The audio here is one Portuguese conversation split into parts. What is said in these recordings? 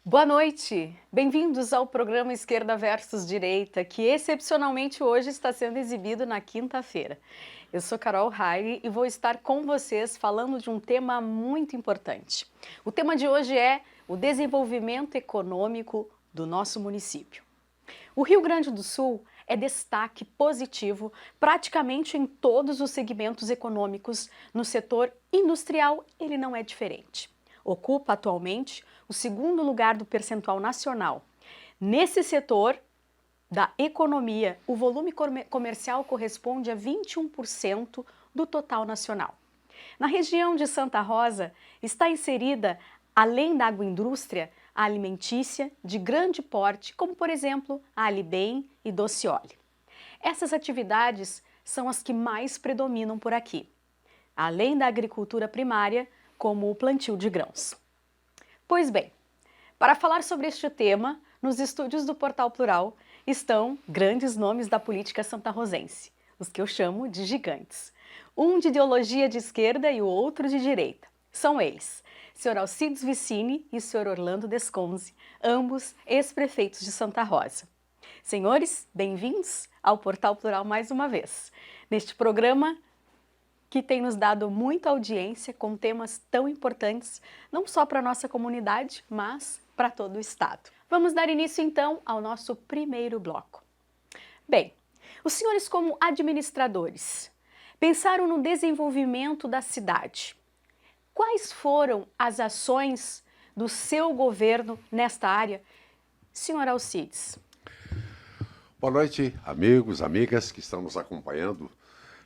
Boa noite! Bem-vindos ao programa Esquerda versus Direita, que excepcionalmente hoje está sendo exibido na quinta-feira. Eu sou Carol Raire e vou estar com vocês falando de um tema muito importante. O tema de hoje é o desenvolvimento econômico do nosso município. O Rio Grande do Sul é destaque positivo praticamente em todos os segmentos econômicos. No setor industrial, ele não é diferente. Ocupa atualmente o segundo lugar do percentual nacional. Nesse setor da economia, o volume comercial corresponde a 21% do total nacional. Na região de Santa Rosa está inserida, além da agroindústria, a alimentícia de grande porte, como por exemplo a Alibem e Docioli. Essas atividades são as que mais predominam por aqui, além da agricultura primária, como o plantio de grãos. Pois bem, para falar sobre este tema, nos estúdios do Portal Plural estão grandes nomes da política santarrosense, os que eu chamo de gigantes. Um de ideologia de esquerda e o outro de direita. São eles, Sr. Alcides Vicini e Sr. Orlando Desconze, ambos ex-prefeitos de Santa Rosa. Senhores, bem-vindos ao Portal Plural mais uma vez. Neste programa que tem nos dado muita audiência com temas tão importantes, não só para a nossa comunidade, mas para todo o estado. Vamos dar início então ao nosso primeiro bloco. Bem, os senhores como administradores pensaram no desenvolvimento da cidade. Quais foram as ações do seu governo nesta área, senhor Alcides? Boa noite, amigos, amigas que estão nos acompanhando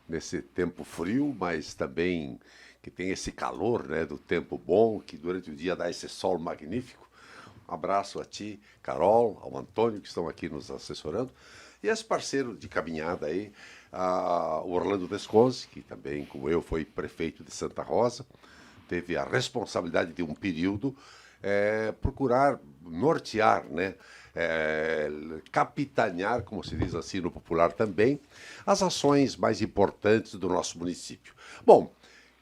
nesse tempo frio, mas também que tem esse calor, né, do tempo bom, que durante o dia dá esse sol magnífico. Um abraço a ti, Carol, ao Antônio, que estão aqui nos assessorando, e esse parceiro de caminhada aí, o Orlando Desconze, que também, como eu, foi prefeito de Santa Rosa, teve a responsabilidade de um período procurar nortear, né, capitanear, como se diz assim no popular também, as ações mais importantes do nosso município. Bom,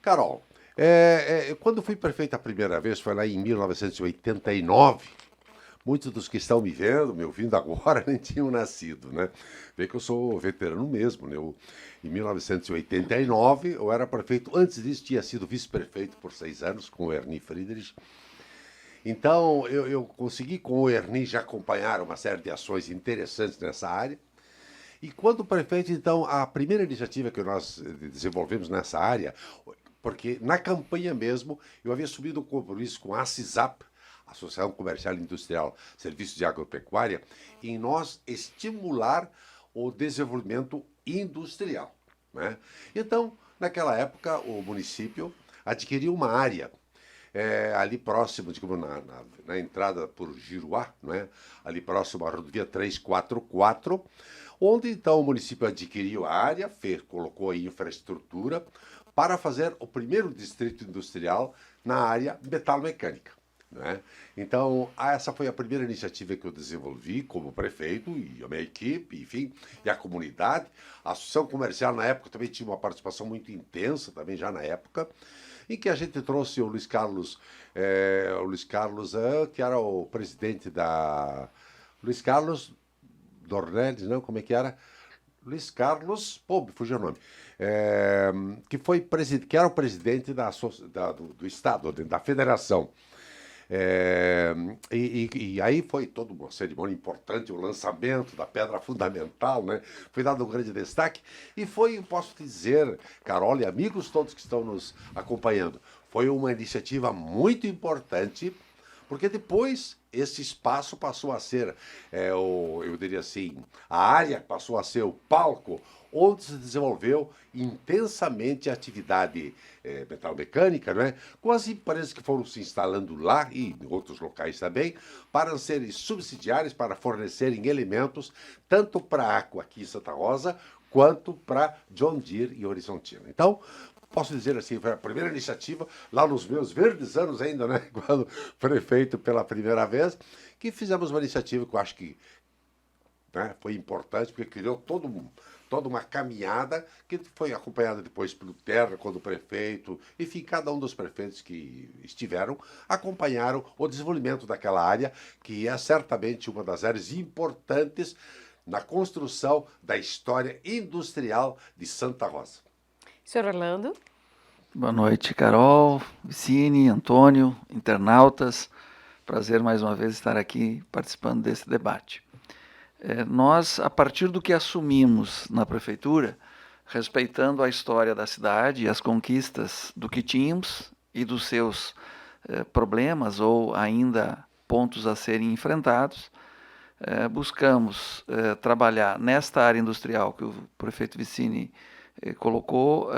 Carol, quando fui prefeito a primeira vez, foi lá em 1989, muitos dos que estão me ouvindo agora, nem tinham nascido, né? Vê que eu sou veterano mesmo, né? Em 1989, eu era prefeito, antes disso tinha sido vice-prefeito por 6 anos, com o Ernie Friedrich. Então, eu consegui com o Ernie já acompanhar uma série de ações interessantes nessa área. E quando prefeito, então, a primeira iniciativa que nós desenvolvemos nessa área, porque na campanha mesmo, eu havia assumido um compromisso com a ACISAP, Associação Comercial e Industrial Serviços de Agropecuária, em nós estimular o desenvolvimento industrial, né? Então, naquela época, o município adquiriu uma área ali próximo, digamos, na entrada por Giruá, não é? Ali próximo à rodovia 344, onde então o município adquiriu a área, colocou aí infraestrutura para fazer o primeiro distrito industrial na área metalomecânica. Né? Então, essa foi a primeira iniciativa que eu desenvolvi como prefeito e a minha equipe, enfim, e a comunidade. A Associação Comercial, na época, também tinha uma participação muito intensa, também já na época, em que a gente trouxe o Luiz Carlos, que era o presidente da... Luiz Carlos Dornelles, não, como é que era? Luiz Carlos, pô, me fugiu o nome, que era o presidente do Estado, da Federação. E aí foi toda uma cerimônia importante, o lançamento da pedra fundamental, né? Foi dado um grande destaque e foi, posso dizer, Carol e amigos todos que estão nos acompanhando, foi uma iniciativa muito importante, porque depois esse espaço passou a ser, eu diria assim, a área passou a ser o palco onde se desenvolveu intensamente a atividade metalmecânica, né, com as empresas que foram se instalando lá e em outros locais também, para serem subsidiárias, para fornecerem elementos tanto para a Aqua aqui em Santa Rosa, quanto para John Deere e Horizontina. Então, posso dizer assim, foi a primeira iniciativa, lá nos meus verdes anos ainda, né, quando prefeito pela primeira vez, que fizemos uma iniciativa que eu acho que né? Foi importante porque criou toda uma caminhada que foi acompanhada depois pelo Terra, quando prefeito, enfim, cada um dos prefeitos que estiveram acompanharam o desenvolvimento daquela área, que é certamente uma das áreas importantes na construção da história industrial de Santa Rosa. Senhor Orlando? Boa noite, Carol, Vicine, Antônio, internautas. Prazer mais uma vez estar aqui participando desse debate. Nós, a partir do que assumimos na prefeitura, respeitando a história da cidade e as conquistas do que tínhamos e dos seus problemas ou ainda pontos a serem enfrentados, buscamos trabalhar nesta área industrial que o prefeito Vicine colocou.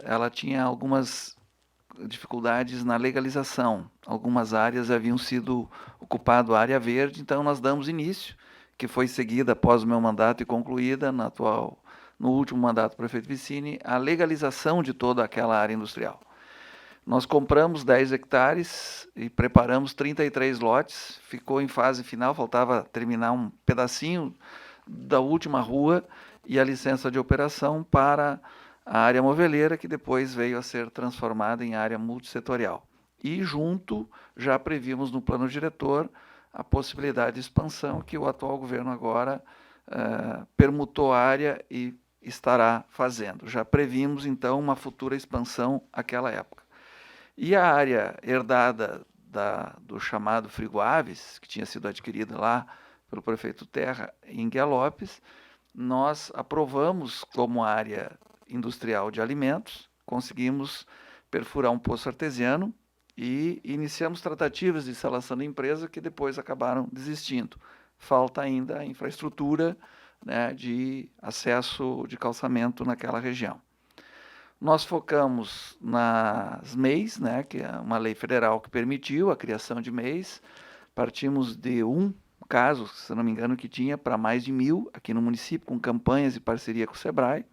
Ela tinha algumas dificuldades na legalização. Algumas áreas haviam sido ocupado área verde, então nós damos início, que foi seguida após o meu mandato e concluída no último mandato do prefeito Vicine, a legalização de toda aquela área industrial. Nós compramos 10 hectares e preparamos 33 lotes, ficou em fase final, faltava terminar um pedacinho da última rua e a licença de operação para a área moveleira, que depois veio a ser transformada em área multissetorial. E junto, já previmos no plano diretor a possibilidade de expansão que o atual governo agora permutou a área e estará fazendo. Já previmos, então, uma futura expansão àquela época. E a área herdada do chamado Frigo Aves, que tinha sido adquirida lá pelo prefeito Terra, em Guialopes, nós aprovamos como área industrial de alimentos, conseguimos perfurar um poço artesiano e iniciamos tratativas de instalação da empresa que depois acabaram desistindo. Falta ainda a infraestrutura, né, de acesso de calçamento naquela região. Nós focamos nas MEIs, né, que é uma lei federal que permitiu a criação de MEIs. Partimos de um caso, se não me engano, que tinha para mais de 1.000 aqui no município, com campanhas e parceria com o SEBRAE.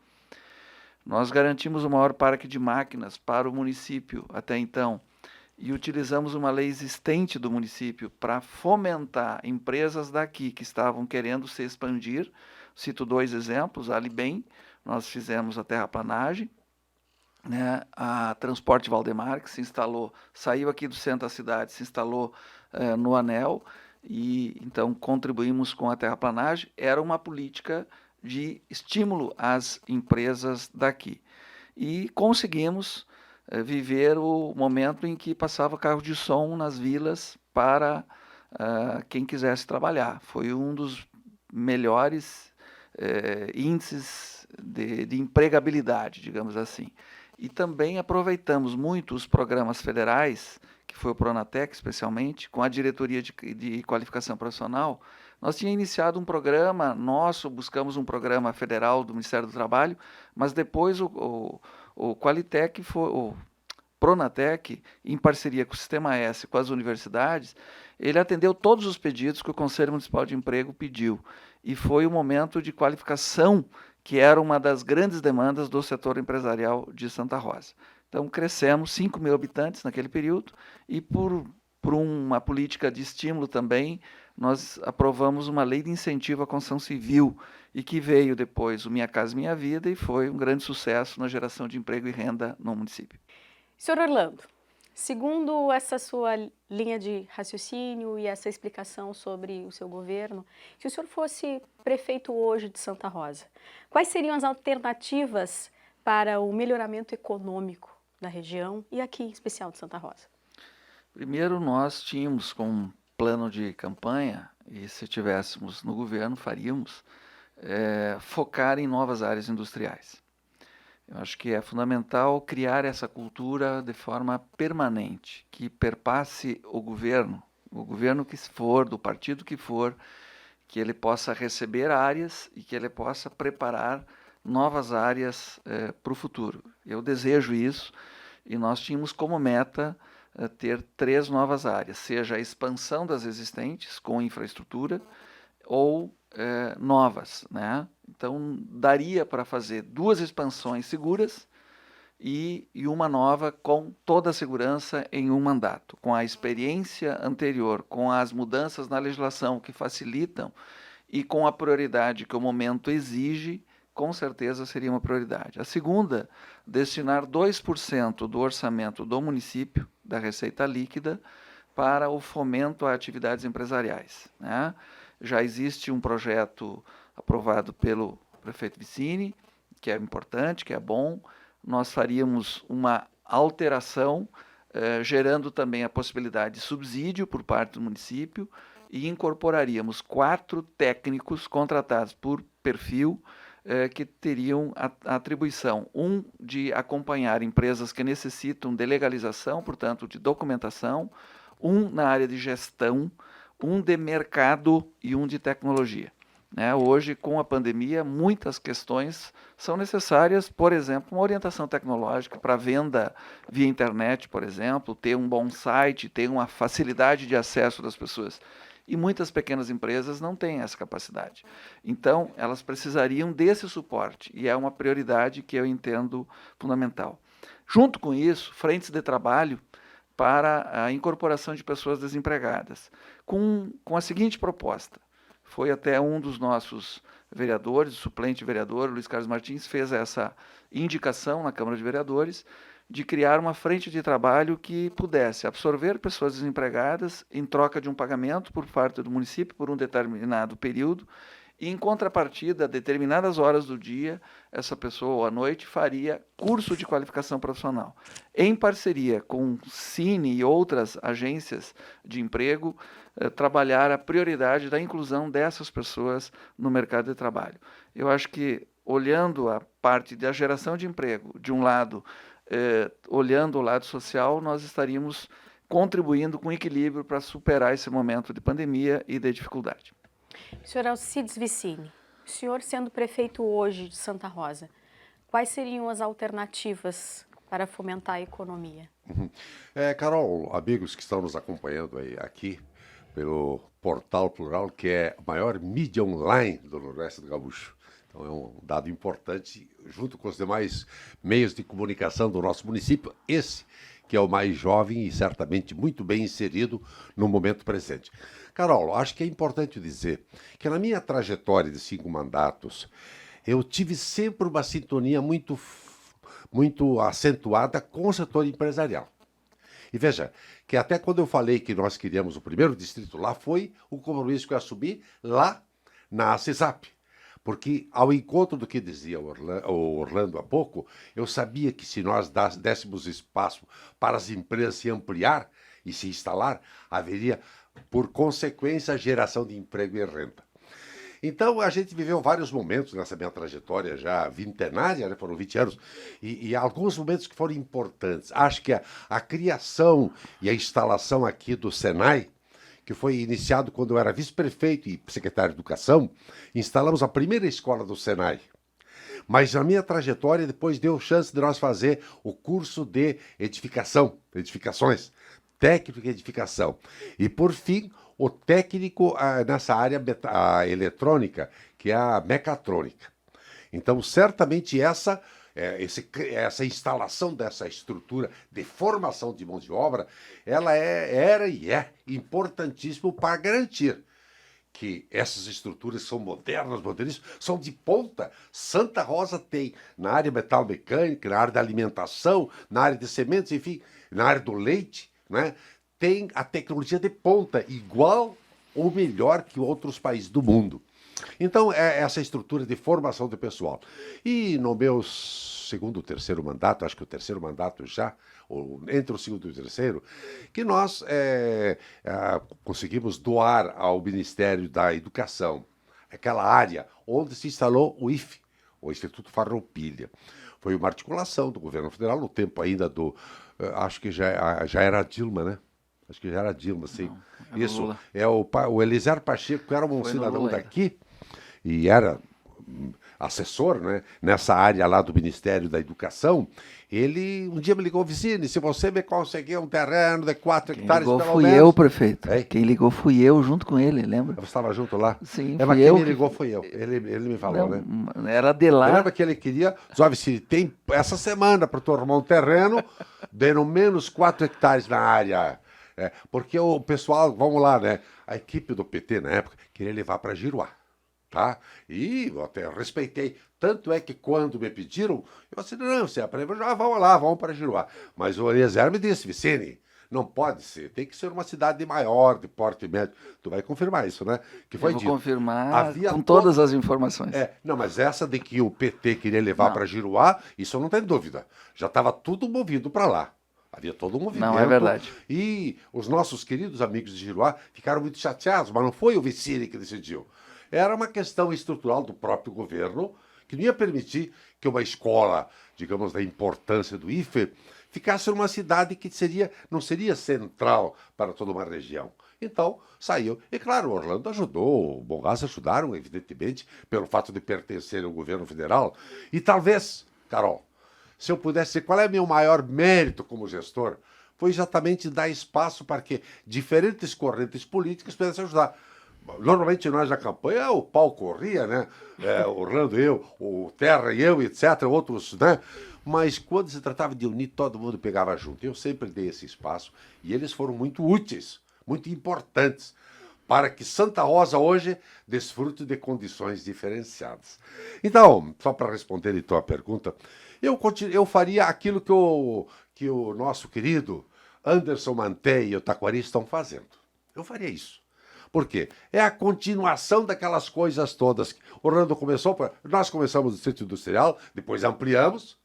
Nós garantimos o maior parque de máquinas para o município até então e utilizamos uma lei existente do município para fomentar empresas daqui que estavam querendo se expandir. Cito 2 exemplos: a Alibem, nós fizemos a terraplanagem, né? A Transporte Valdemar, que se instalou, saiu aqui do centro da cidade, se instalou no Anel, e então contribuímos com a terraplanagem. Era uma política de estímulo às empresas daqui. E conseguimos viver o momento em que passava carro de som nas vilas para quem quisesse trabalhar. Foi um dos melhores índices de empregabilidade, digamos assim. E também aproveitamos muito os programas federais, que foi o Pronatec especialmente, com a Diretoria de Qualificação Profissional. Nós tínhamos iniciado um programa nosso, buscamos um programa federal do Ministério do Trabalho, mas depois o Qualitec, o Pronatec, em parceria com o Sistema S, com as universidades, ele atendeu todos os pedidos que o Conselho Municipal de Emprego pediu. E foi o momento de qualificação que era uma das grandes demandas do setor empresarial de Santa Rosa. Então, crescemos 5.000 habitantes naquele período e por uma política de estímulo também, nós aprovamos uma lei de incentivo à construção civil e que veio depois o Minha Casa Minha Vida e foi um grande sucesso na geração de emprego e renda no município. Senhor Orlando, segundo essa sua linha de raciocínio e essa explicação sobre o seu governo, se o senhor fosse prefeito hoje de Santa Rosa, quais seriam as alternativas para o melhoramento econômico da região e aqui em especial de Santa Rosa? Primeiro, nós tínhamos como plano de campanha, e se tivéssemos no governo faríamos, focar em novas áreas industriais. Eu acho que é fundamental criar essa cultura de forma permanente, que perpasse o governo que for, do partido que for, que ele possa receber áreas e que ele possa preparar novas áreas para o futuro. Eu desejo isso e nós tínhamos como meta ter 3 novas áreas, seja a expansão das existentes com infraestrutura ou novas, né? Então, daria para fazer 2 expansões seguras e uma nova com toda a segurança em um mandato, com a experiência anterior, com as mudanças na legislação que facilitam e com a prioridade que o momento exige, com certeza seria uma prioridade. A segunda, destinar 2% do orçamento do município, da receita líquida, para o fomento a atividades empresariais, né? Já existe um projeto aprovado pelo prefeito Vicini, que é importante, que é bom. Nós faríamos uma alteração, gerando também a possibilidade de subsídio por parte do município, e incorporaríamos 4 técnicos contratados por perfil, que teriam a atribuição, de acompanhar empresas que necessitam de legalização, portanto, de documentação, na área de gestão, de mercado e de tecnologia. Né? Hoje, com a pandemia, muitas questões são necessárias, por exemplo, uma orientação tecnológica para venda via internet, por exemplo, ter um bom site, ter uma facilidade de acesso das pessoas. E muitas pequenas empresas não têm essa capacidade. Então, elas precisariam desse suporte, e é uma prioridade que eu entendo fundamental. Junto com isso, frentes de trabalho para a incorporação de pessoas desempregadas, com a seguinte proposta. Foi até um dos nossos vereadores, o suplente vereador, Luiz Carlos Martins, fez essa indicação na Câmara de Vereadores, de criar uma frente de trabalho que pudesse absorver pessoas desempregadas em troca de um pagamento por parte do município por um determinado período, e em contrapartida, a determinadas horas do dia, essa pessoa, ou à noite, faria curso de qualificação profissional. Em parceria com o Cine e outras agências de emprego, trabalhar a prioridade da inclusão dessas pessoas no mercado de trabalho. Eu acho que, olhando a parte da geração de emprego, de um lado, olhando o lado social, nós estaríamos contribuindo com equilíbrio para superar esse momento de pandemia e de dificuldade. Senhor Alcides Vicini, o senhor sendo prefeito hoje de Santa Rosa, quais seriam as alternativas para fomentar a economia? Carol, amigos que estão nos acompanhando aqui pelo Portal Plural, que é a maior mídia online do Noroeste do Gaúcho. Então é um dado importante, junto com os demais meios de comunicação do nosso município, esse que é o mais jovem e certamente muito bem inserido no momento presente. Carol, acho que é importante dizer que na minha trajetória de 5 mandatos, eu tive sempre uma sintonia muito acentuada com o setor empresarial. E veja, que até quando eu falei que nós queríamos o primeiro distrito lá, foi o compromisso que eu assumi lá na CESAP. Porque, ao encontro do que dizia o Orlando há pouco, eu sabia que se nós dessemos espaço para as empresas se ampliar e se instalar, haveria, por consequência, geração de emprego e renda. Então, a gente viveu vários momentos nessa minha trajetória já vintenária, né? Foram 20 anos, e alguns momentos que foram importantes. Acho que a criação e a instalação aqui do Senai, que foi iniciado quando eu era vice-prefeito e secretário de Educação, instalamos a primeira escola do Senai. Mas a minha trajetória depois deu chance de nós fazer o curso de edificações, técnico de edificação. E, por fim, o técnico nessa área eletrônica, que é a mecatrônica. Então, certamente essa instalação dessa estrutura de formação de mão de obra, ela era e é importantíssimo para garantir que essas estruturas são modernas, moderníssimas, são de ponta. Santa Rosa tem na área metalmecânica, na área da alimentação, na área de sementes, enfim, na área do leite, né? Tem a tecnologia de ponta, igual ou melhor que outros países do mundo. Então, é essa estrutura de formação do pessoal. E no meu segundo, terceiro mandato, acho que o terceiro mandato já, ou entre o segundo e o terceiro, que nós conseguimos doar ao Ministério da Educação aquela área onde se instalou o IFE, o Instituto Farroupilha. Foi uma articulação do governo federal, no tempo ainda acho que já era a Dilma, né? Acho que já era a Dilma, sim. Não, isso, Lula. é o Eliezer Pacheco, que era um Foi cidadão daqui, e era assessor, né, nessa área lá do Ministério da Educação. Ele um dia me ligou: Vicini, se você me conseguir um terreno de 4 hectares, Quem ligou pelo fui menos... eu, prefeito. É? Quem ligou fui eu, junto com ele, lembra? Você estava junto lá? Sim, mas fui quem eu me que- ligou foi eu. Ele me falou, né? Não, era de lá. Lembra que ele queria... Ó, Vicini, tem essa semana para tu arrumar um terreno de no menos 4 hectares na área. Porque o pessoal, vamos lá, né? A equipe do PT, na época, queria levar para Giruá. tá? E eu até respeitei. Tanto é que quando me pediram, eu disse, não, já vamos lá, vamos para Giruá. Mas o Eliezer me disse, Vicene, não pode ser, tem que ser uma cidade maior, de porte médio. Tu vai confirmar isso, né? Que foi Devo dito. confirmar Havia com to- todas as informações. Não, mas essa de que o PT queria levar Não. para Giruá, isso eu não tenho dúvida. Já estava tudo movido para lá. Havia todo um movimento. Não é verdade. E os nossos queridos amigos de Giruá ficaram muito chateados, mas não foi o Vicine que decidiu. Era uma questão estrutural do próprio governo, que não ia permitir que uma escola, digamos, da importância do IFE, ficasse numa cidade que não seria central para toda uma região. Então, saiu. E claro, Orlando ajudou, o Bongás ajudaram, evidentemente, pelo fato de pertencer ao governo federal. E talvez, Carol, se eu pudesse dizer qual é o meu maior mérito como gestor, foi exatamente dar espaço para que diferentes correntes políticas pudessem ajudar. Normalmente nós na campanha o pau corria, né? Orlando, eu, o Terra e eu, etc., outros, né? Mas quando se tratava de unir, todo mundo pegava junto. Eu sempre dei esse espaço e eles foram muito úteis, muito importantes, para que Santa Rosa hoje desfrute de condições diferenciadas. Então, só para responder a tua pergunta, eu faria aquilo que o nosso querido Anderson Mantei e o Taquari estão fazendo. Eu faria isso. Por quê? É a continuação daquelas coisas todas. Orlando nós começamos no Distrito Industrial, depois ampliamos.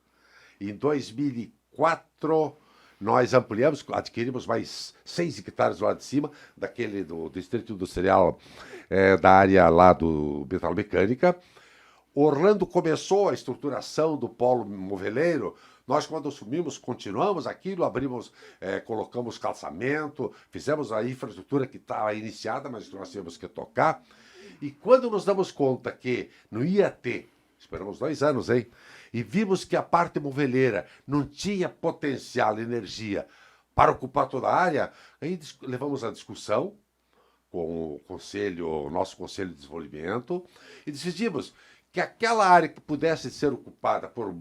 Em 2004, nós ampliamos, adquirimos mais 6 hectares lá de cima, daquele do Distrito Industrial, da área lá do Metalmecânica. Orlando começou a estruturação do polo moveleiro. Nós, quando assumimos, continuamos aquilo, colocamos calçamento, fizemos a infraestrutura que estava iniciada, mas que nós tínhamos que tocar. E quando nos damos conta que não ia ter, esperamos 2 anos, hein? E vimos que a parte moveleira não tinha potencial, energia para ocupar toda a área, aí levamos a discussão com o nosso Conselho de Desenvolvimento, e decidimos que aquela área que pudesse ser ocupada por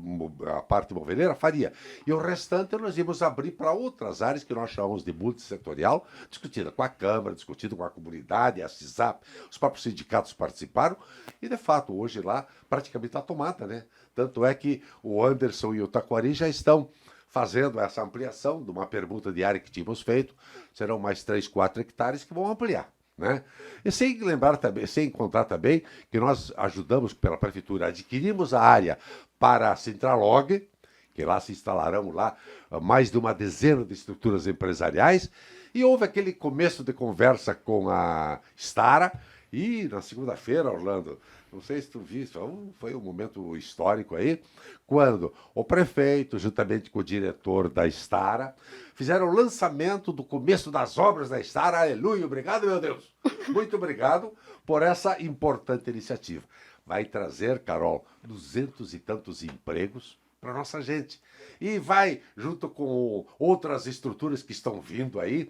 a parte moveleira faria. E o restante nós íamos abrir para outras áreas que nós chamamos de multissetorial, discutida com a Câmara, discutida com a comunidade, a CISAP, os próprios sindicatos participaram, e de fato hoje lá praticamente está tomada, né? Tanto é que o Anderson e o Taquari já estão fazendo essa ampliação de uma permuta de área que tínhamos feito, serão mais 3, 4 hectares que vão ampliar. Né? E sem contar também que nós ajudamos pela prefeitura, adquirimos a área para a Centralog, que lá se instalarão lá mais de uma dezena de estruturas empresariais, e houve aquele começo de conversa com a Stara, e na segunda-feira, Orlando, não sei se tu viste, foi um momento histórico aí, quando o prefeito, juntamente com o diretor da Stara, fizeram o lançamento do começo das obras da Stara. Aleluia, obrigado, meu Deus. Muito obrigado por essa importante iniciativa. Vai trazer, Carol, 200 e tantos empregos para nossa gente. E vai, junto com outras estruturas que estão vindo aí,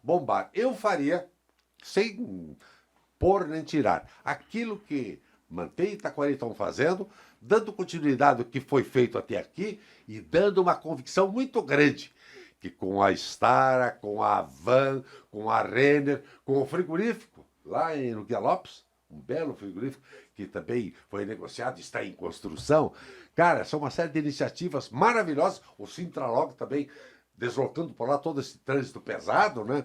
bombar. Eu faria, sem pôr nem tirar, aquilo que Mantei e Taquari estão fazendo, dando continuidade ao que foi feito até aqui e dando uma convicção muito grande que com a Stara, com a Van, com a Renner, com o frigorífico lá no Guia Lopes, um belo frigorífico que também foi negociado, está em construção. Cara, são uma série de iniciativas maravilhosas. O Sintralog também deslocando por lá todo esse trânsito pesado, né?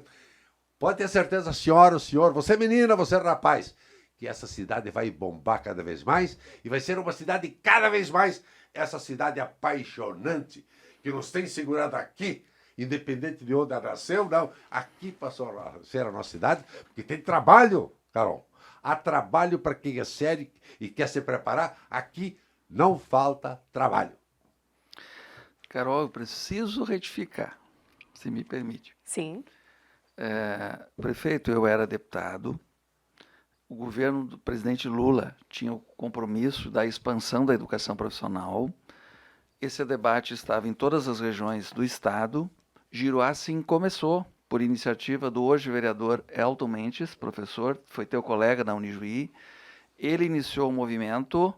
Pode ter certeza, senhora, o senhor, você é menina, você é rapaz, que essa cidade vai bombar cada vez mais e vai ser uma cidade cada vez mais, essa cidade apaixonante que nos tem segurado aqui, independente de onde ela nasceu, não, aqui passou a ser a nossa cidade, porque tem trabalho, Carol. Há trabalho para quem é sério e quer se preparar, aqui não falta trabalho. Carol, eu preciso retificar, se me permite. Sim. Prefeito, eu era deputado, o governo do presidente Lula tinha o compromisso da expansão da educação profissional, esse debate estava em todas as regiões do estado, Giruá sim começou, por iniciativa do hoje vereador Elton Mendes, professor, foi teu colega da Unijuí, ele iniciou o movimento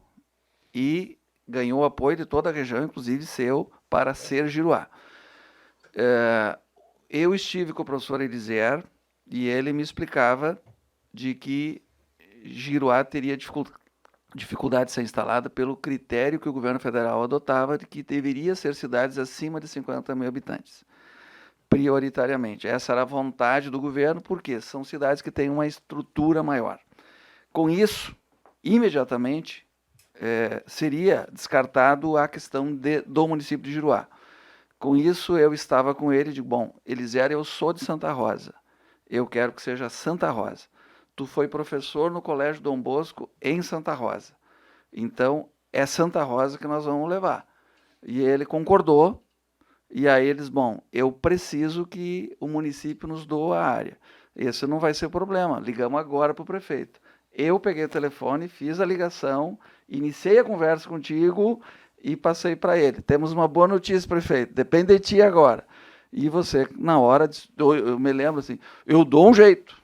e ganhou o apoio de toda a região, inclusive seu, para ser Giruá. Eu estive com o professor Eliezer e ele me explicava de que Giruá teria dificuldade de ser instalada pelo critério que o governo federal adotava de que deveria ser cidades acima de 50 mil habitantes, prioritariamente. Essa era a vontade do governo, porque são cidades que têm uma estrutura maior. Com isso, imediatamente, seria descartado a questão do município de Giruá. Com isso, eu estava com ele e digo, bom, Elisiério, eu sou de Santa Rosa, eu quero que seja Santa Rosa. Tu foi professor no Colégio Dom Bosco em Santa Rosa, então é Santa Rosa que nós vamos levar. E ele concordou, e aí eles, bom, eu preciso que o município nos doe a área. Esse não vai ser o problema, ligamos agora para o prefeito. Eu peguei o telefone, fiz a ligação, iniciei a conversa contigo e passei para ele. Temos uma boa notícia, prefeito, depende de ti agora. E você, na hora, eu me lembro assim, eu dou um jeito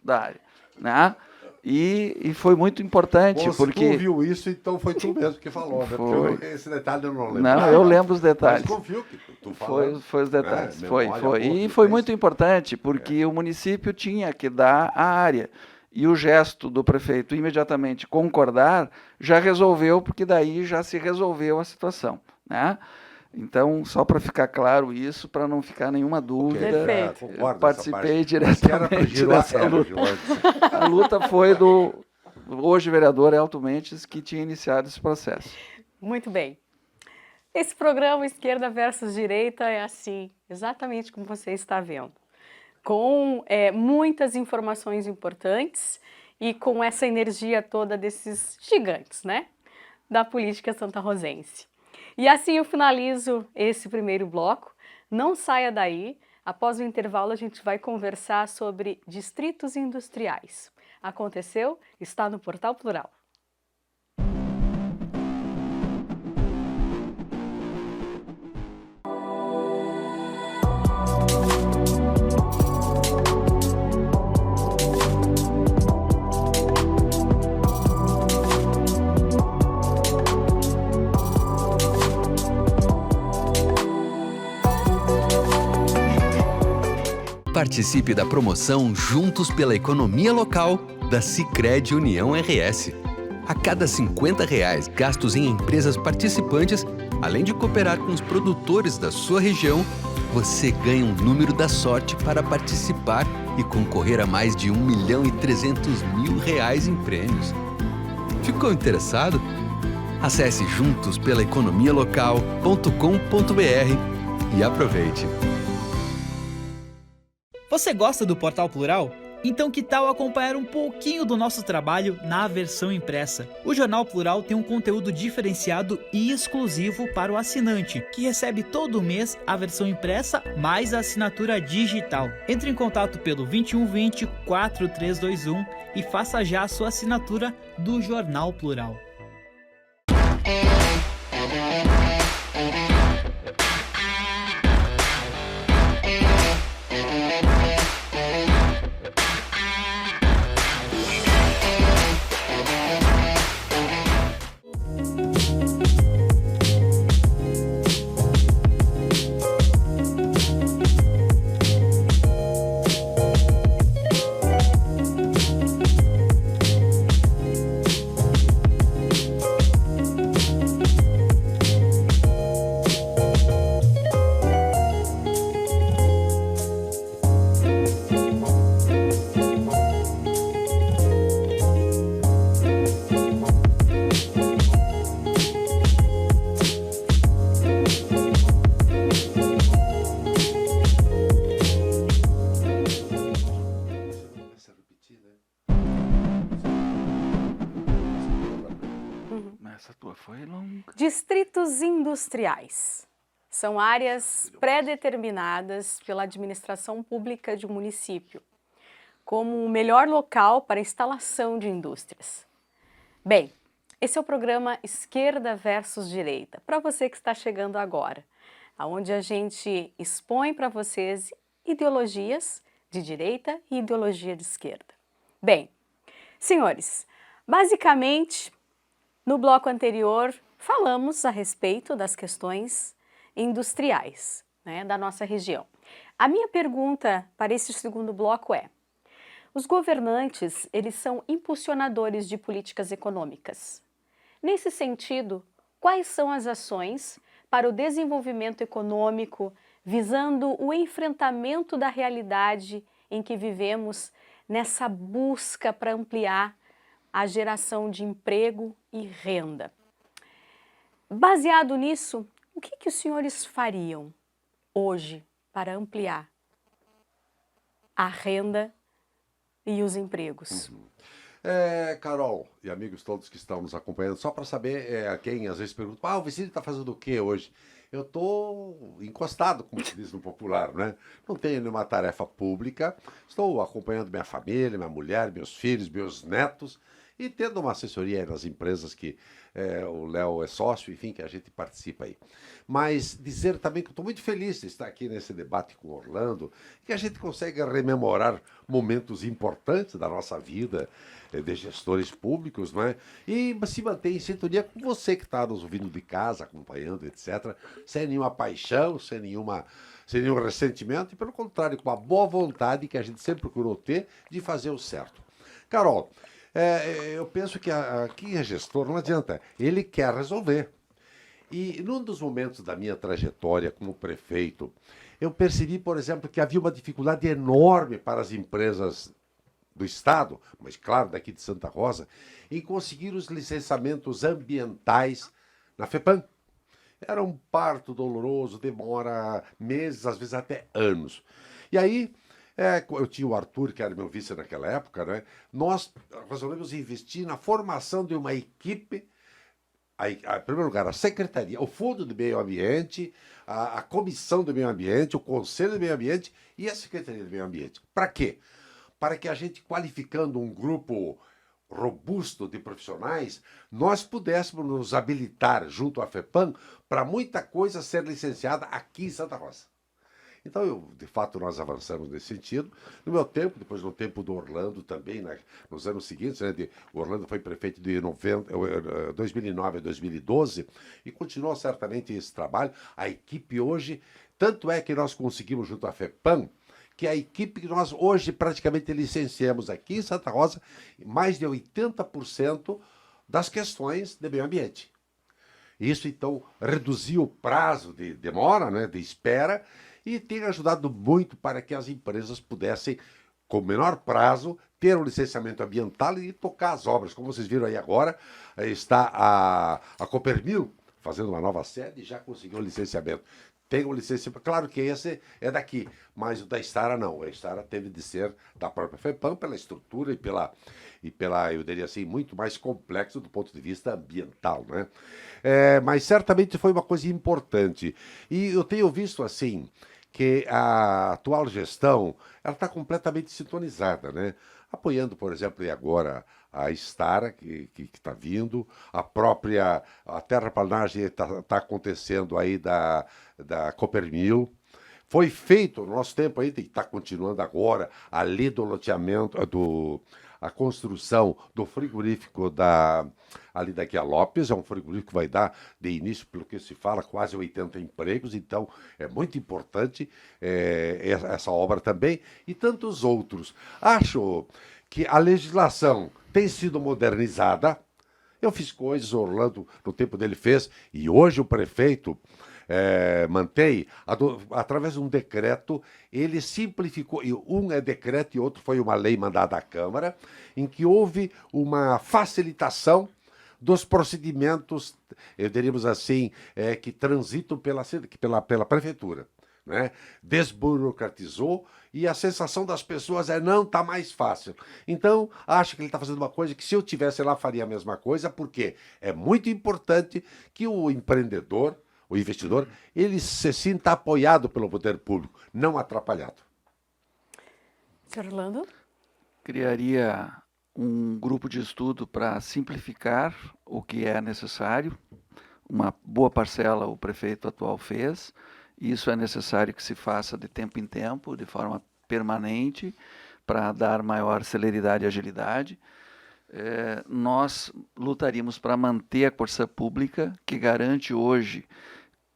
da área, né? E foi muito importante, Bom, porque... Se tu ouviu isso, então foi tu mesmo que falou, né? Porque esse detalhe eu não lembro. Não, eu lembro os detalhes. Mas confio que tu falou. Foi os detalhes, foi. E boa, foi muito importante, porque o município tinha que dar a área. E o gesto do prefeito imediatamente concordar já resolveu, porque daí já se resolveu a situação, né? Então, só para ficar claro isso, para não ficar nenhuma dúvida, eu participei diretamente dessa luta. A luta foi do hoje vereador Elton Mendes, que tinha iniciado esse processo. Muito bem. Esse programa Esquerda versus Direita é assim, exatamente como você está vendo, com muitas informações importantes e com essa energia toda desses gigantes, né, da política santarrosense. E assim eu finalizo esse primeiro bloco. Não saia daí, após o intervalo a gente vai conversar sobre distritos industriais. Aconteceu? Está no Portal Plural. Participe da promoção Juntos pela Economia Local da Sicredi União RS. A cada R$50 gastos em empresas participantes, além de cooperar com os produtores da sua região, você ganha um número da sorte para participar e concorrer a mais de R$1.300.000 em prêmios. Ficou interessado? Acesse juntospelaeconomialocal.com.br e aproveite! Você gosta do Portal Plural? Então que tal acompanhar um pouquinho do nosso trabalho na versão impressa? O Jornal Plural tem um conteúdo diferenciado e exclusivo para o assinante, que recebe todo mês a versão impressa mais a assinatura digital. Entre em contato pelo 2120 4321 e faça já a sua assinatura do Jornal Plural. Essa tua foi longa. Distritos industriais são áreas pré-determinadas pela administração pública de um município como o melhor local para a instalação de indústrias. Bem, esse é o programa Esquerda versus Direita, para você que está chegando agora, onde a gente expõe para vocês ideologias de direita e ideologia de esquerda. Bem, senhores, basicamente, no bloco anterior, falamos a respeito das questões industriais, né, da nossa região. A minha pergunta para esse segundo bloco é: Os governantes, eles são impulsionadores de políticas econômicas. Nesse sentido, quais são as ações para o desenvolvimento econômico, visando o enfrentamento da realidade em que vivemos, nessa busca para ampliar a geração de emprego e renda? Baseado nisso, o que os senhores fariam hoje para ampliar a renda e os empregos? Carol e amigos todos que estão nos acompanhando, só para saber, quem às vezes pergunta, o Vicente está fazendo o que hoje? Eu estou encostado, como se diz no popular, né? Não tenho nenhuma tarefa pública, estou acompanhando minha família, minha mulher, meus filhos, meus netos, e tendo uma assessoria aí nas empresas que o Léo é sócio, enfim, que a gente participa aí. Mas dizer também que eu estou muito feliz de estar aqui nesse debate com o Orlando, que a gente consegue rememorar momentos importantes da nossa vida de gestores públicos, né? E se manter em sintonia com você que está nos ouvindo de casa, acompanhando, etc., sem nenhuma paixão, sem nenhum ressentimento, e pelo contrário, com a boa vontade que a gente sempre procurou ter de fazer o certo. Carol, eu penso que quem é gestor não adianta, ele quer resolver. E num dos momentos da minha trajetória como prefeito, eu percebi, por exemplo, que havia uma dificuldade enorme para as empresas do Estado, mas claro, daqui de Santa Rosa, em conseguir os licenciamentos ambientais na FEPAM. Era um parto doloroso, demora meses, às vezes até anos. E aí, eu tinha o Arthur, que era meu vice naquela época, né? Nós resolvemos investir na formação de uma equipe, em primeiro lugar, a Secretaria, o Fundo do Meio Ambiente, a Comissão do Meio Ambiente, o Conselho do Meio Ambiente e a Secretaria do Meio Ambiente. Para quê? Para que a gente, qualificando um grupo robusto de profissionais, nós pudéssemos nos habilitar junto à FEPAM para muita coisa ser licenciada aqui em Santa Rosa. Então, de fato, nós avançamos nesse sentido. No meu tempo, depois no tempo do Orlando também, né, nos anos seguintes, né, o Orlando foi prefeito de 2009 a 2012 e continuou certamente esse trabalho. A equipe hoje, tanto é que nós conseguimos junto à FEPAM, que é a equipe que nós hoje praticamente licenciamos aqui em Santa Rosa, mais de 80% das questões de meio ambiente. Isso, então, reduziu o prazo de demora, né, de espera, e tem ajudado muito para que as empresas pudessem, com menor prazo, ter o licenciamento ambiental e tocar as obras. Como vocês viram aí agora, está a Coppermil fazendo uma nova sede e já conseguiu o licenciamento. Tem o licenciamento, claro que esse é daqui, mas o da Estara não. A Estara teve de ser da própria FEPAM pela estrutura e pela, eu diria assim, muito mais complexo do ponto de vista ambiental, né? Mas certamente foi uma coisa importante. E eu tenho visto, assim, que a atual gestão, ela está completamente sintonizada, né? Apoiando, por exemplo, e agora a Estara, que está vindo, a terraplanagem está acontecendo aí da Coppermil. Foi feito, no nosso tempo ainda, e está continuando agora, a lei do loteamento, a construção do frigorífico ali da Guia Lopes, é um frigorífico que vai dar, de início, pelo que se fala, quase 80 empregos, então é muito importante essa obra também, e tantos outros. Acho que a legislação tem sido modernizada. Eu fiz coisas, o Orlando, no tempo dele, fez, e hoje o prefeito mantém, através de um decreto, ele simplificou, e um é decreto e outro foi uma lei mandada à Câmara, em que houve uma facilitação dos procedimentos, diríamos assim, que transitam pela prefeitura, né? Desburocratizou e a sensação das pessoas não está mais fácil. Então, acho que ele está fazendo uma coisa que se eu tivesse lá faria a mesma coisa, porque é muito importante que o empreendedor, o investidor, ele se sinta apoiado pelo poder público, não atrapalhado. Sr. Orlando? Criaria um grupo de estudo para simplificar o que é necessário. Uma boa parcela o prefeito atual fez. Isso é necessário que se faça de tempo em tempo, de forma permanente, para dar maior celeridade e agilidade. Nós lutaríamos para manter a Corsa Pública, que garante hoje,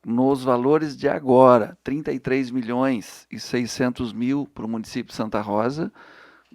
nos valores de agora, 33 milhões e 600 mil para o município de Santa Rosa,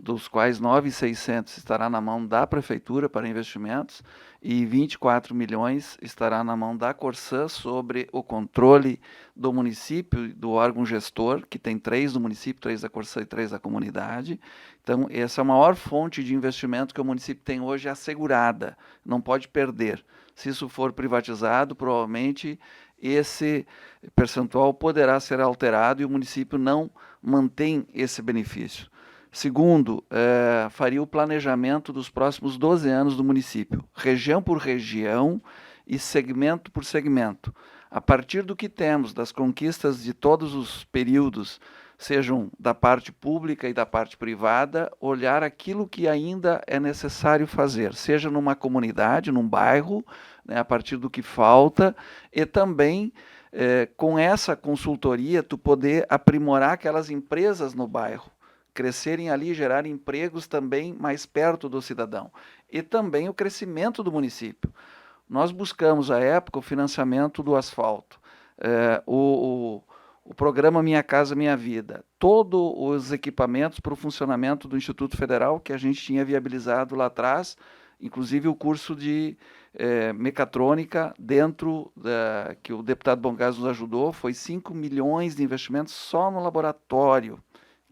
dos quais 9.600 estará na mão da Prefeitura para investimentos e 24 milhões estará na mão da Corsã sobre o controle do município, do órgão gestor, que tem 3 do município, 3 da Corsã e 3 da comunidade. Então, essa é a maior fonte de investimento que o município tem hoje assegurada, não pode perder. Se isso for privatizado, provavelmente esse percentual poderá ser alterado e o município não mantém esse benefício. Segundo, faria o planejamento dos próximos 12 anos do município, região por região e segmento por segmento. A partir do que temos, das conquistas de todos os períodos, sejam da parte pública e da parte privada, olhar aquilo que ainda é necessário fazer, seja numa comunidade, num bairro, né, a partir do que falta, e também com essa consultoria tu poder aprimorar aquelas empresas no bairro, crescerem ali, gerar empregos também mais perto do cidadão. E também o crescimento do município. Nós buscamos, à época, o financiamento do asfalto, o programa Minha Casa Minha Vida, todos os equipamentos para o funcionamento do Instituto Federal, que a gente tinha viabilizado lá atrás, inclusive o curso de mecatrônica dentro que o deputado Bongás nos ajudou, foi 5 milhões de investimentos só no laboratório,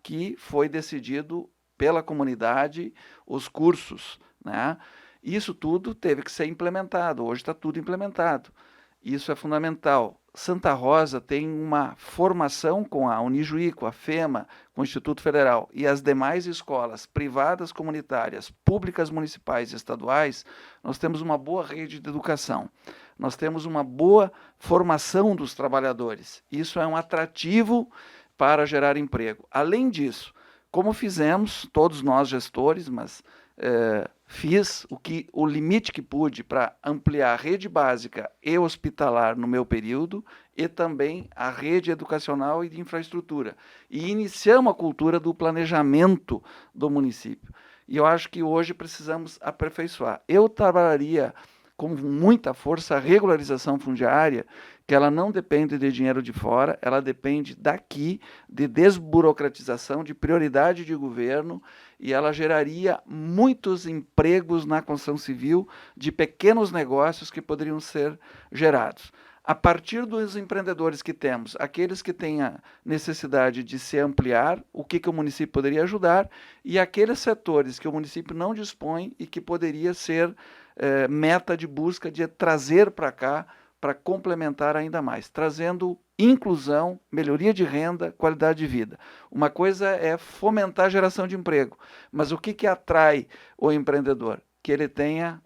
que foi decidido pela comunidade, os cursos, né? Isso tudo teve que ser implementado, hoje está tudo implementado. Isso é fundamental. Santa Rosa tem uma formação com a Unijuí, com a FEMA, com o Instituto Federal e as demais escolas privadas comunitárias, públicas municipais e estaduais, nós temos uma boa rede de educação. Nós temos uma boa formação dos trabalhadores. Isso é um atrativo para gerar emprego. Além disso, como fizemos, todos nós gestores, mas fiz o limite que pude para ampliar a rede básica e hospitalar no meu período e também a rede educacional e de infraestrutura. E iniciamos a cultura do planejamento do município. E eu acho que hoje precisamos aperfeiçoar. Eu trabalharia com muita força a regularização fundiária, que ela não depende de dinheiro de fora, ela depende daqui, de desburocratização, de prioridade de governo, e ela geraria muitos empregos na construção civil de pequenos negócios que poderiam ser gerados. A partir dos empreendedores que temos, aqueles que têm a necessidade de se ampliar, o que o município poderia ajudar, e aqueles setores que o município não dispõe e que poderia ser meta de busca de trazer para cá, para complementar ainda mais, trazendo inclusão, melhoria de renda, qualidade de vida. Uma coisa é fomentar a geração de emprego, mas o que atrai o empreendedor? Que ele tenha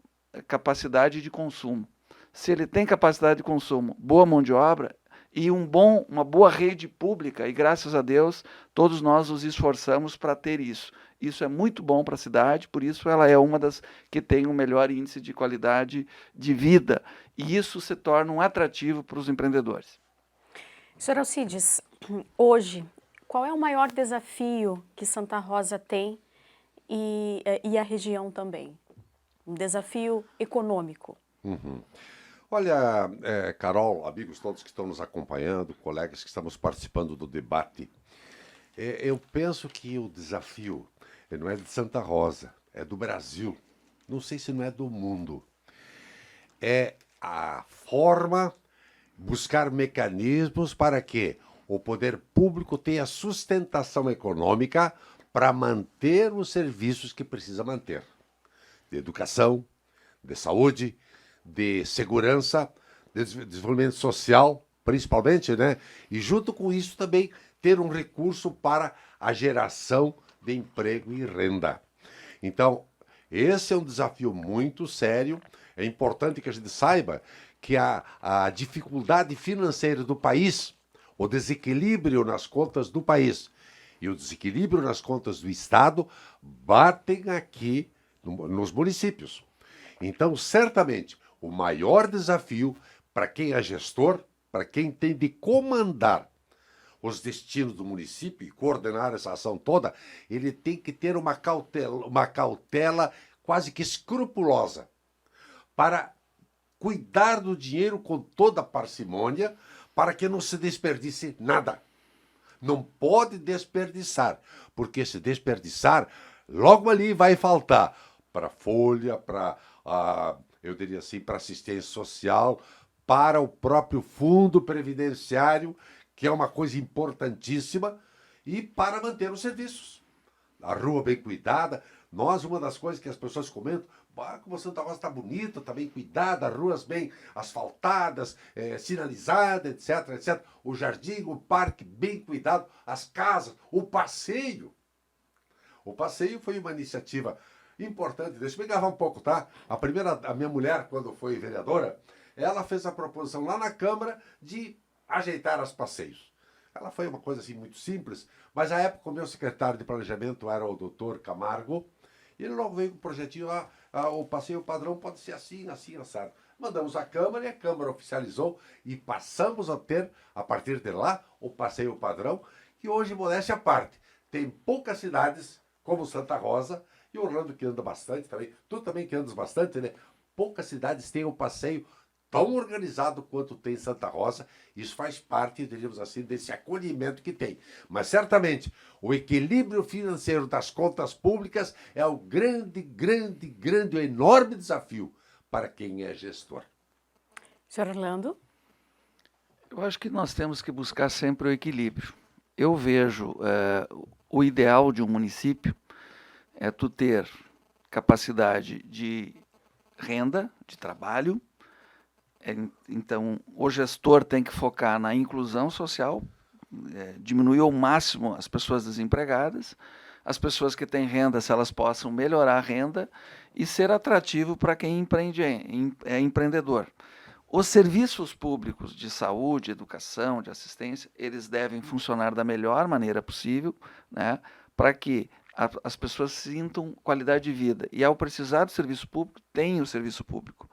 capacidade de consumo. Se ele tem capacidade de consumo, boa mão de obra e uma boa rede pública, e graças a Deus todos nós nos esforçamos para ter isso. Isso é muito bom para a cidade, por isso ela é uma das que tem o melhor índice de qualidade de vida. E isso se torna um atrativo para os empreendedores. Sr. Alcides, hoje, qual é o maior desafio que Santa Rosa tem e a região também? Um desafio econômico. Uhum. Olha, Carol, amigos todos que estão nos acompanhando, colegas que estamos participando do debate, eu penso que o desafio não é de Santa Rosa, é do Brasil. Não sei se não é do mundo. É a forma, buscar mecanismos para que o poder público tenha sustentação econômica para manter os serviços que precisa manter. De educação, de saúde, de segurança, de desenvolvimento social, principalmente, né? E junto com isso também ter um recurso para a geração de emprego e renda. Então, esse é um desafio muito sério. É importante que a gente saiba que a dificuldade financeira do país, o desequilíbrio nas contas do país e o desequilíbrio nas contas do Estado batem aqui nos municípios. Então, certamente, o maior desafio para quem é gestor, para quem tem de comandar os destinos do município e coordenar essa ação toda, ele tem que ter uma cautela quase que escrupulosa para cuidar do dinheiro com toda parcimônia para que não se desperdice nada. Não pode desperdiçar, porque se desperdiçar, Logo ali vai faltar para folha, para, eu diria assim, para assistência social, para o próprio fundo previdenciário, que é uma coisa importantíssima, e para manter os serviços. A rua bem cuidada. Nós, uma das coisas que as pessoas comentam, como Santa Rosa está bonita, está bem cuidada, ruas bem asfaltadas, sinalizadas, etc, etc. O jardim, o parque bem cuidado, as casas, o passeio. O passeio foi uma iniciativa importante. Deixa eu me gravar um pouco, tá? A minha mulher, quando foi vereadora, ela fez a proposição lá na Câmara de ajeitar os passeios. Ela foi uma coisa assim muito simples, mas à época o meu secretário de planejamento era o doutor Camargo, e ele logo veio com um projetinho lá, o passeio padrão pode ser assim, assim, assado. Mandamos à Câmara e a Câmara oficializou e passamos a ter, a partir de lá, o passeio padrão, que hoje, modéstia à parte, tem poucas cidades como Santa Rosa, e Orlando que anda bastante também, tu também que andas bastante, né? Poucas cidades têm um passeio tão organizado quanto tem Santa Rosa. Isso faz parte, diríamos assim, desse acolhimento que tem. Mas certamente o equilíbrio financeiro das contas públicas é o grande, enorme desafio para quem é gestor. Senhor Orlando? Eu acho que nós temos que buscar sempre o equilíbrio. Eu vejo o ideal de um município é tu ter capacidade de renda, de trabalho. Então, o gestor tem que focar na inclusão social, diminuir ao máximo as pessoas desempregadas, as pessoas que têm renda, se elas possam melhorar a renda e ser atrativo para quem empreende, é empreendedor. Os serviços públicos de saúde, educação, de assistência, eles devem funcionar da melhor maneira possível, né, para que as pessoas sintam qualidade de vida. E ao precisar do serviço público, tem o serviço público.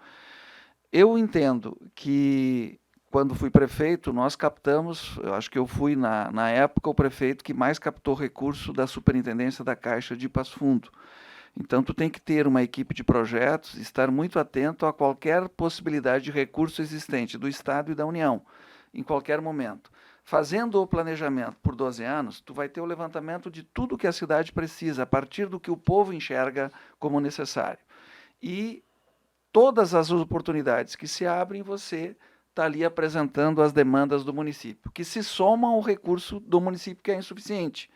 Eu entendo que, quando fui prefeito, nós captamos, eu acho que eu fui, na época, o prefeito que mais captou recurso da Superintendência da Caixa de Passo Fundo. Então, tu tem que ter uma equipe de projetos, estar muito atento a qualquer possibilidade de recurso existente do Estado e da União, em qualquer momento. Fazendo o planejamento por 12 anos, tu vai ter o levantamento de tudo que a cidade precisa, a partir do que o povo enxerga como necessário. E todas as oportunidades que se abrem, você está ali apresentando as demandas do município, que se somam ao recurso do município, que é insuficiente.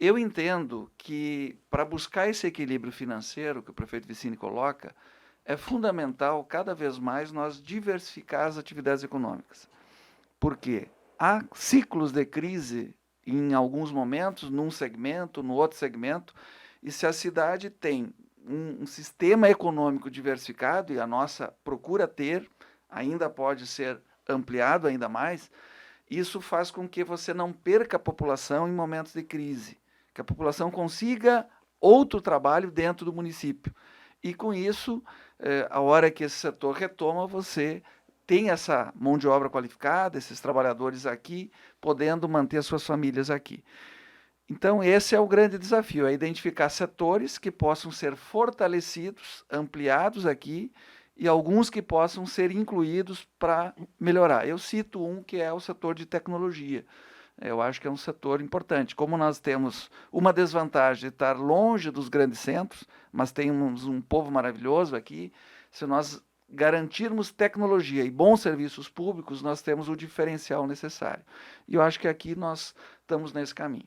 Eu entendo que, para buscar esse equilíbrio financeiro que o prefeito Vicini coloca, é fundamental, cada vez mais, nós diversificar as atividades econômicas. Por quê? Há ciclos de crise em alguns momentos, num segmento, no outro segmento, e se a cidade tem um sistema econômico diversificado, e a nossa procura ter, ainda pode ser ampliado ainda mais, isso faz com que você não perca a população em momentos de crise, que a população consiga outro trabalho dentro do município. E com isso, a hora que esse setor retoma, você tem essa mão de obra qualificada, esses trabalhadores aqui, podendo manter as suas famílias aqui. Então, esse é o grande desafio, é identificar setores que possam ser fortalecidos, ampliados aqui, e alguns que possam ser incluídos para melhorar. Eu cito um que é o setor de tecnologia. Eu acho que é um setor importante. Como nós temos uma desvantagem de estar longe dos grandes centros, mas temos um povo maravilhoso aqui, se nós garantirmos tecnologia e bons serviços públicos, nós temos o diferencial necessário. E eu acho que aqui nós estamos nesse caminho.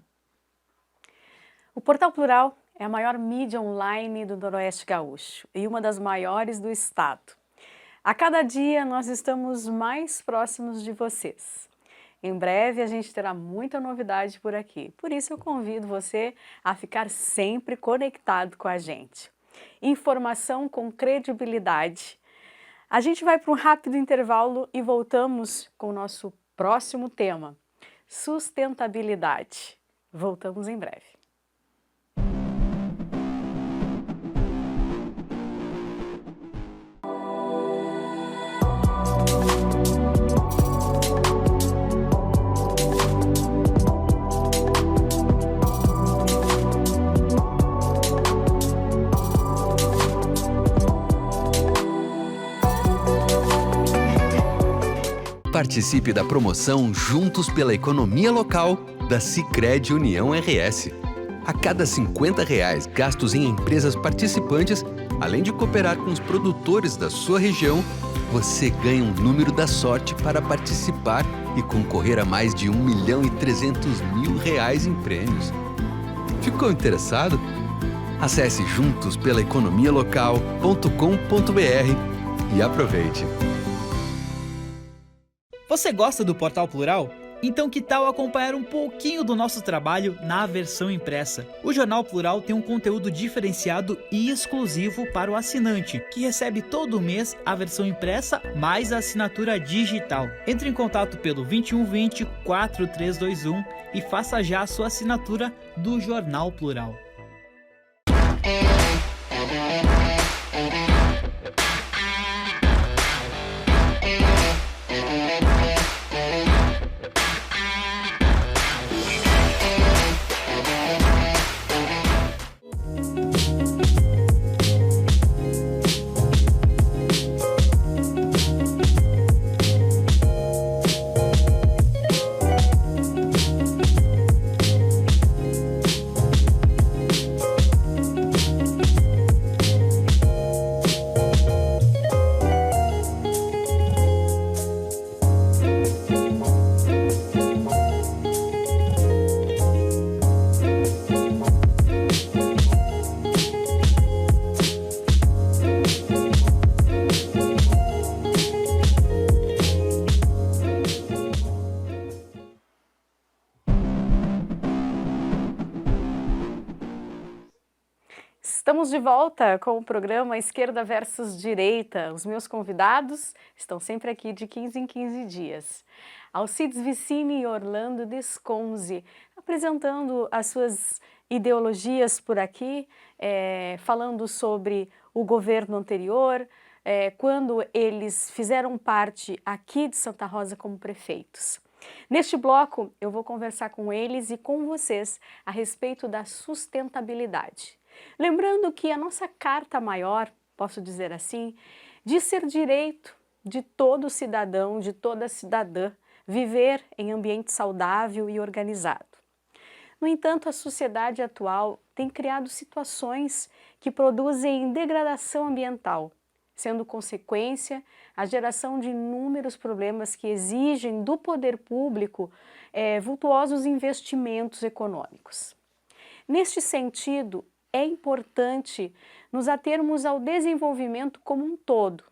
O Portal Plural é a maior mídia online do Noroeste Gaúcho e uma das maiores do estado. A cada dia nós estamos mais próximos de vocês. Em breve a gente terá muita novidade por aqui, por isso eu convido você a ficar sempre conectado com a gente. Informação com credibilidade. A gente vai para um rápido intervalo e voltamos com o nosso próximo tema, sustentabilidade. Voltamos em breve. Participe da promoção Juntos pela Economia Local da Sicredi União RS. A cada R$ 50 gastos em empresas participantes, além de cooperar com os produtores da sua região, você ganha um número da sorte para participar e concorrer a mais de R$ 1.300.000 em prêmios. Ficou interessado? Acesse juntospelaeconomialocal.com.br e aproveite. Você gosta do Portal Plural? Então que tal acompanhar um pouquinho do nosso trabalho na versão impressa? O Jornal Plural tem um conteúdo diferenciado e exclusivo para o assinante, que recebe todo mês a versão impressa mais a assinatura digital. Entre em contato pelo 2120 4321 e faça já a sua assinatura do Jornal Plural. Estamos de volta com o programa Esquerda versus Direita. Os meus convidados estão sempre aqui de 15 em 15 dias. Alcides Vicini e Orlando Desconzi, apresentando as suas ideologias por aqui, falando sobre o governo anterior, quando eles fizeram parte aqui de Santa Rosa como prefeitos. Neste bloco, eu vou conversar com eles e com vocês a respeito da sustentabilidade. Lembrando que a nossa carta maior, posso dizer assim, diz ser direito de todo cidadão, de toda cidadã, viver em ambiente saudável e organizado. No entanto, a sociedade atual tem criado situações que produzem degradação ambiental, sendo consequência a geração de inúmeros problemas que exigem do poder público vultuosos investimentos econômicos. Neste sentido, é importante nos atermos ao desenvolvimento como um todo,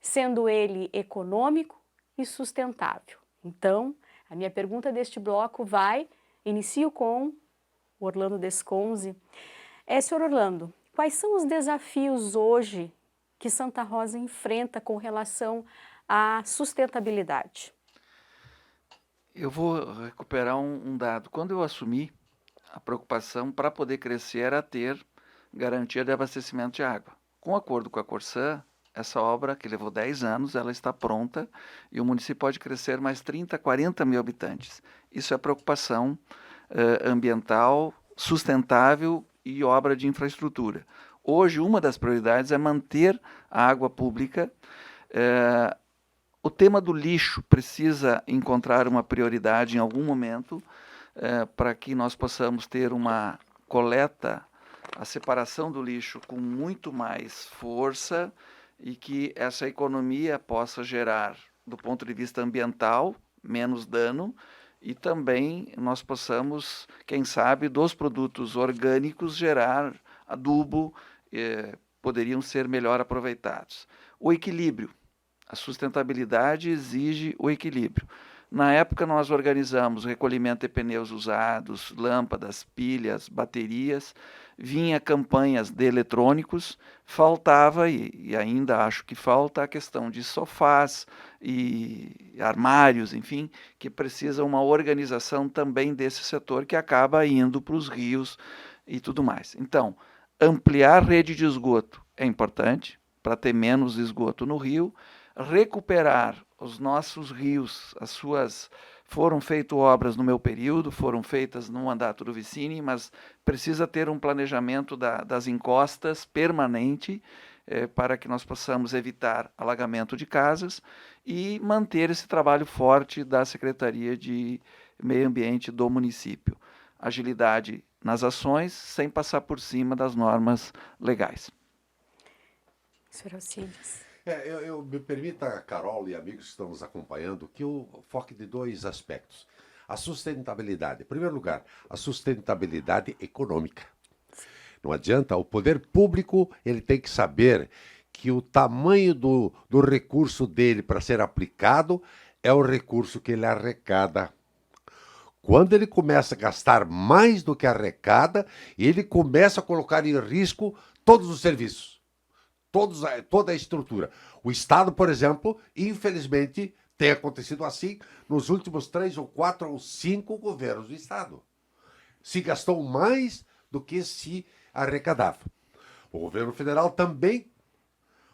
sendo ele econômico e sustentável. Então, a minha pergunta deste bloco inicio com o Orlando Desconzi. Senhor Orlando, quais são os desafios hoje que Santa Rosa enfrenta com relação à sustentabilidade? Eu vou recuperar um dado. Quando eu assumi, a preocupação para poder crescer era ter garantia de abastecimento de água. Com acordo com a Corsã, essa obra, que levou 10 anos, ela está pronta e o município pode crescer mais 30, 40 mil habitantes. Isso é preocupação ambiental, sustentável e obra de infraestrutura. Hoje, uma das prioridades é manter a água pública. O tema do lixo precisa encontrar uma prioridade em algum momento, para que nós possamos ter uma coleta, a separação do lixo com muito mais força e que essa economia possa gerar, do ponto de vista ambiental, menos dano e também nós possamos, quem sabe, dos produtos orgânicos gerar adubo, poderiam ser melhor aproveitados. O equilíbrio, a sustentabilidade exige o equilíbrio. Na época, nós organizamos recolhimento de pneus usados, lâmpadas, pilhas, baterias, vinha campanhas de eletrônicos, faltava, e ainda acho que falta, a questão de sofás e armários, enfim, que precisa uma organização também desse setor que acaba indo para os rios e tudo mais. Então, ampliar a rede de esgoto é importante, para ter menos esgoto no rio, recuperar os nossos rios, foram feitas obras no meu período, foram feitas no mandato do Vicini, mas precisa ter um planejamento das encostas permanente para que nós possamos evitar alagamento de casas e manter esse trabalho forte da Secretaria de Meio Ambiente do município. Agilidade nas ações sem passar por cima das normas legais. Senhor Alcides. Eu me permita, Carol e amigos que estão nos acompanhando, que eu foque de dois aspectos. A sustentabilidade. Em primeiro lugar, a sustentabilidade econômica. Não adianta, o poder público ele tem que saber que o tamanho do recurso dele para ser aplicado é o recurso que ele arrecada. Quando ele começa a gastar mais do que arrecada, ele começa a colocar em risco todos os serviços, toda a estrutura. O Estado, por exemplo, infelizmente, tem acontecido assim nos últimos 3 ou 4 ou 5 governos do Estado. Se gastou mais do que se arrecadava. O governo federal também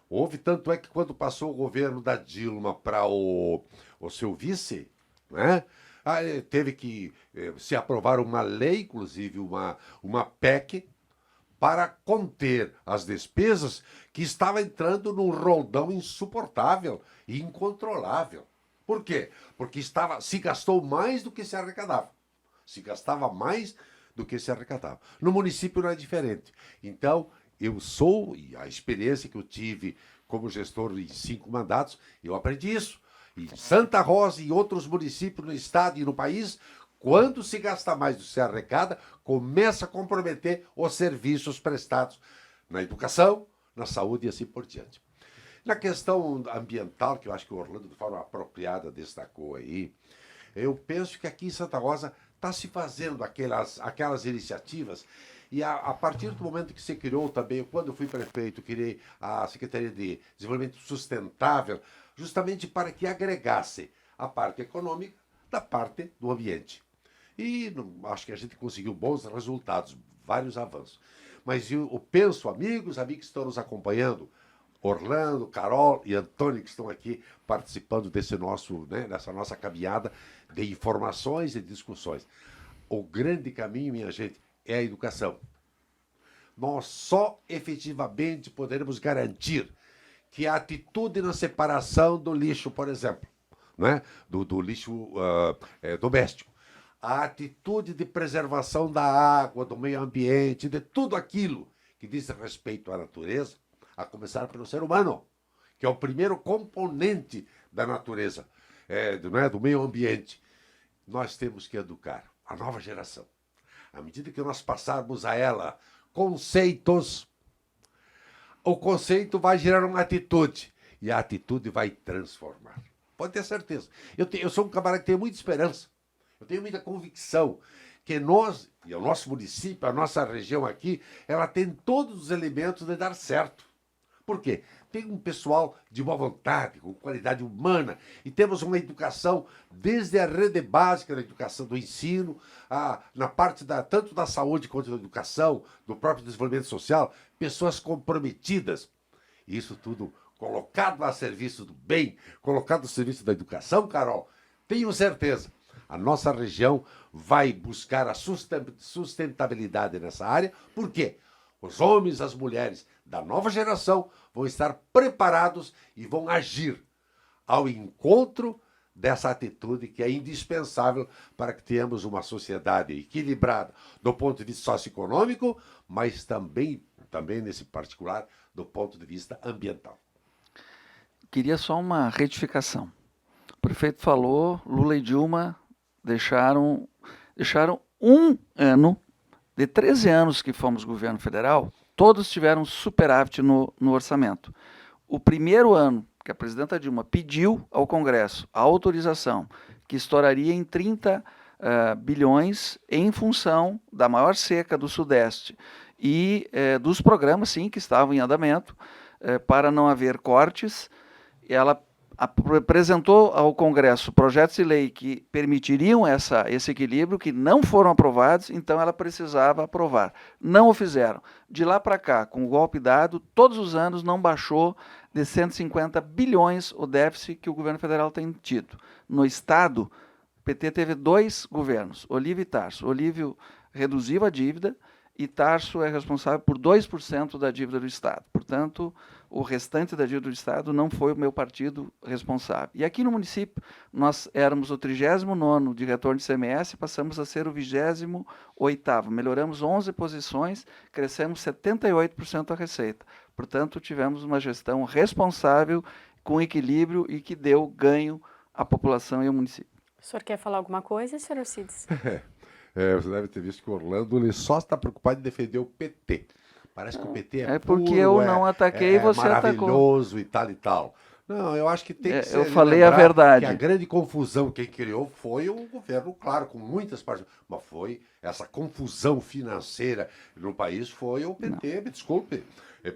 houve, tanto é que quando passou o governo da Dilma para o seu vice, né? Teve que se aprovar uma lei, inclusive uma PEC, para conter as despesas que estava entrando num roldão insuportável e incontrolável. Por quê? Porque se gastou mais do que se arrecadava. Se gastava mais do que se arrecadava. No município não é diferente. Então, e a experiência que eu tive como gestor em 5 mandatos, eu aprendi isso. Em Santa Rosa e outros municípios no estado e no país, quando se gasta mais do que se arrecada, começa a comprometer os serviços prestados na educação, na saúde e assim por diante. Na questão ambiental, que eu acho que o Orlando, de forma apropriada, destacou aí, eu penso que aqui em Santa Rosa está se fazendo aquelas iniciativas, e a partir do momento que se criou também, quando eu fui prefeito, criei a Secretaria de Desenvolvimento Sustentável, justamente para que agregasse a parte econômica da parte do ambiente. E acho que a gente conseguiu bons resultados, vários avanços. Mas eu penso, amigos que estão nos acompanhando, Orlando, Carol e Antônio, que estão aqui participando dessa nossa caminhada de informações e discussões. O grande caminho, minha gente, é a educação. Nós só efetivamente poderemos garantir que a atitude na separação do lixo, por exemplo, né? do lixo doméstico, a atitude de preservação da água, do meio ambiente, de tudo aquilo que diz respeito à natureza, a começar pelo ser humano, que é o primeiro componente da natureza, do meio ambiente. Nós temos que educar a nova geração. À medida que nós passarmos a ela conceitos, o conceito vai gerar uma atitude, e a atitude vai transformar. Pode ter certeza. Eu sou um camarada que tem muita esperança, eu tenho muita convicção que nós, e o nosso município, a nossa região aqui, ela tem todos os elementos de dar certo. Por quê? Tem um pessoal de boa vontade, com qualidade humana, e temos uma educação, desde a rede básica da educação, do ensino, na parte tanto da saúde quanto da educação, do próprio desenvolvimento social, pessoas comprometidas. Isso tudo colocado a serviço do bem, colocado a serviço da educação, Carol, tenho certeza, a nossa região vai buscar a sustentabilidade nessa área. Por quê? Os homens, as mulheres da nova geração vão estar preparados e vão agir ao encontro dessa atitude que é indispensável para que tenhamos uma sociedade equilibrada do ponto de vista socioeconômico, mas também nesse particular, do ponto de vista ambiental. Queria só uma retificação. O prefeito falou, Lula e Dilma deixaram um ano, de 13 anos que fomos governo federal, todos tiveram superávit no orçamento. O primeiro ano que a presidenta Dilma pediu ao Congresso a autorização, que estouraria em 30 bilhões em função da maior seca do Sudeste e dos programas, sim, que estavam em andamento, para não haver cortes. Ela apresentou ao Congresso projetos de lei que permitiriam esse equilíbrio, que não foram aprovados, então ela precisava aprovar. Não o fizeram. De lá para cá, com o golpe dado, todos os anos não baixou de 150 bilhões o déficit que o governo federal tem tido. No Estado, o PT teve 2 governos, Olívio e Tarso. Olívio reduziu a dívida e Tarso é responsável por 2% da dívida do Estado. Portanto, o restante da dívida do Estado não foi o meu partido responsável. E aqui no município, nós éramos o 39º de retorno de ICMS, passamos a ser o 28º. Melhoramos 11 posições, crescemos 78% a receita. Portanto, tivemos uma gestão responsável, com equilíbrio e que deu ganho à população e ao município. O senhor quer falar alguma coisa, senhor Alcides? Você deve ter visto que o Orlando ele só está preocupado em defender o PT. Parece que o PT É porque puro, eu não ataquei e você atacou. Maravilhoso e tal e tal. Não, eu acho que tem que ser. Eu falei a verdade. Que a grande confusão quem criou foi o governo, claro, com muitas partes. Mas foi essa confusão financeira no país, foi o PT, me desculpe.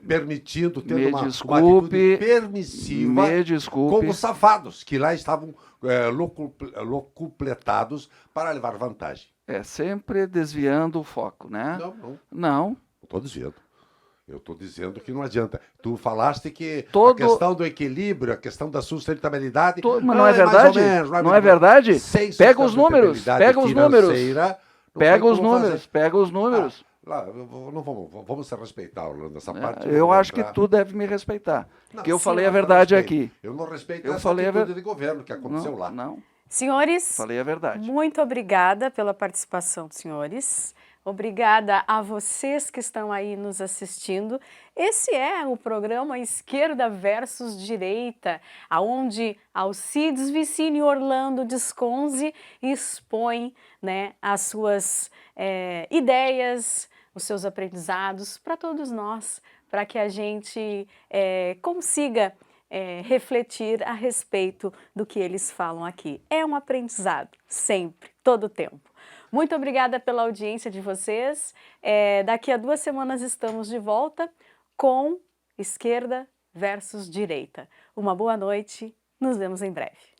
Permitindo, tendo uma atitude permissiva com os safados, que lá estavam locupletados para levar vantagem. É sempre desviando o foco, né? Não. Não. Estou desviando. Eu estou dizendo que não adianta. Tu falaste que a questão do equilíbrio, a questão da sustentabilidade... Mas não é verdade? Não é verdade? Pega os números, pega os números. Pega os números, pega os números. Vamos se respeitar, Orlando, essa parte. Eu acho que tu deve me respeitar. Porque eu falei a verdade aqui. Eu não respeito essa atitude de governo que aconteceu lá. Não. Senhores, falei a verdade. Muito obrigada pela participação dos senhores. Obrigada a vocês que estão aí nos assistindo. Esse é o programa Esquerda versus Direita, onde Alcides Vicini e Orlando Desconze expõem, né, as suas ideias, os seus aprendizados para todos nós, para que a gente consiga refletir a respeito do que eles falam aqui. É um aprendizado, sempre, todo o tempo. Muito obrigada pela audiência de vocês. Daqui a 2 semanas estamos de volta com Esquerda versus Direita. Uma boa noite, nos vemos em breve.